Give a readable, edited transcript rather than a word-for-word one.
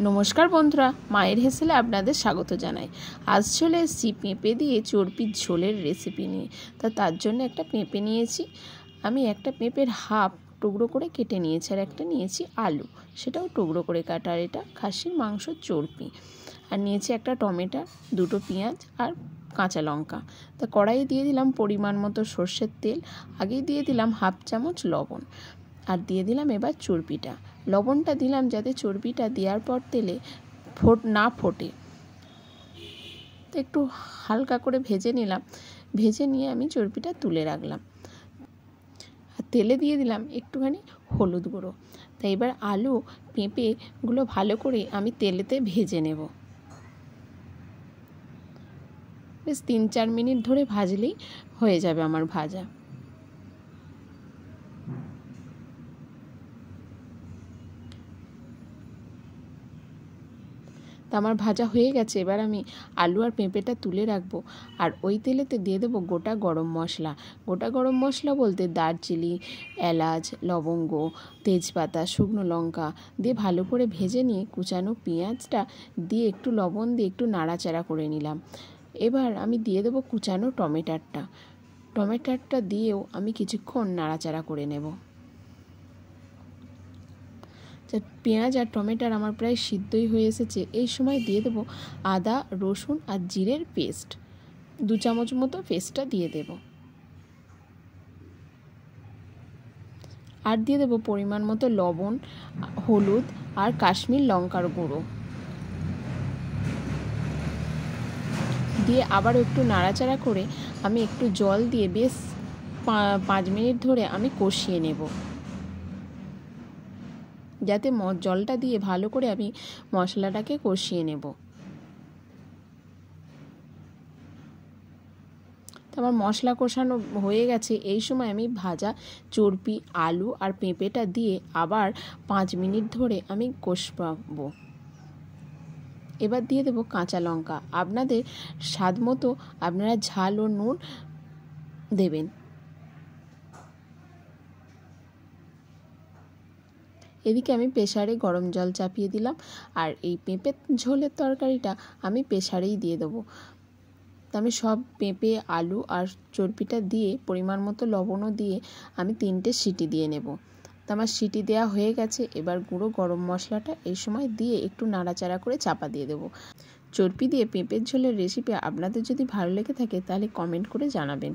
নমস্কার বন্ধুরা, মায়ের হেসেলে আপনাদের স্বাগত জানাই। আজ চলে এসেছি পেঁপে দিয়ে চর্বির ঝোলের রেসিপি নিয়ে। তার জন্য একটা পেঁপে নিয়েছি। আমি একটা পেঁপের হাফ টুকরো করে কেটে নিয়েছি, আর একটা নিয়েছি আলু, সেটাও টুকরো করে কাটা। আর এটা খাসির মাংস চর্বি। আর নিয়েছি একটা টমেটো, দুটো পেঁয়াজ আর কাঁচা লঙ্কা। তা কড়াইয়ে দিয়ে দিলাম পরিমাণ মতো সর্ষের তেল। আগেই দিয়ে দিলাম হাফ চামচ লবণ, আর দিয়ে দিলাম এবার চর্বিটা। লবণটা দিলাম যাতে চর্বিটা দেওয়ার পর তেলে না ফোটে। তো একটু হালকা করে ভেজে নিলাম। ভেজে নিয়ে আমি চর্বিটা তুলে রাখলাম। আর তেলে দিয়ে দিলাম একটুখানি হলুদ গুঁড়ো। তাই এবার আলু পেঁপেগুলো ভালো করে আমি তেলেতে ভেজে নেব। বেশ 3-4 মিনিট ধরে ভাজলেই হয়ে যাবে আমার ভাজা। তা আমার ভাজা হয়ে গেছে। এবার আমি আলু আর পেঁপেটা তুলে রাখবো। আর ওই তেলেতে দিয়ে দেবো গোটা গরম মশলা। গোটা গরম মশলা বলতে দারচিনি, এলাচ, লবঙ্গ, তেজপাতা, শুকনো লঙ্কা দিয়ে ভালো করে ভেজে নিয়ে কুচানো পেঁয়াজটা দিয়ে একটু লবণ দিয়ে একটু নাড়াচাড়া করে নিলাম। এবার আমি দিয়ে দেবো কুচানো টমেটোটা দিয়েও আমি কিছুক্ষণ নাড়াচাড়া করে নেব। পেঁয়াজ আর টমেটোর আমার প্রায় সিদ্ধই হয়ে এসেছে। এই সময় দিয়ে দেবো আদা, রসুন আর জিরের পেস্ট, 2 চামচ মতো পেস্টটা দিয়ে দেব। আর দিয়ে দেবো পরিমাণ মতো লবণ, হলুদ আর কাশ্মীর লঙ্কার গুঁড়ো দিয়ে আবার একটু নাড়াচাড়া করে আমি একটু জল দিয়ে বেশ 5 মিনিট ধরে আমি কষিয়ে নেব, যাতে জলটা দিয়ে ভালো করে আমি মশলাটাকে কষিয়ে নেব। আমার মশলা কষানো হয়ে গেছে। এই সময় আমি ভাজা চর্বি, আলু আর পেঁপেটা দিয়ে আবার 5 মিনিট ধরে আমি কষাবো। এবার দিয়ে দেবো কাঁচা লঙ্কা। আপনাদের স্বাদ মতো আপনারা ঝাল ও নুন দেবেন। এদিকে আমি প্রেসারে গরম জল চাপিয়ে দিলাম। আর এই পেঁপে ঝোলের তরকারিটা আমি প্রেসারেই দিয়ে দেবো। আমি সব পেঁপে, আলু আর চর্বিটা দিয়ে পরিমাণ মতো লবণও দিয়ে আমি 3টে সিটি দিয়ে নেব। তো আমার সিটি দেওয়া হয়ে গেছে। এবার গুঁড়ো গরম মশলাটা এই সময় দিয়ে একটু নাড়াচাড়া করে চাপা দিয়ে দেবো। চর্বি দিয়ে পেঁপের ঝোলের রেসিপি আপনাদের যদি ভালো লেগে থাকে তাহলে কমেন্ট করে জানাবেন।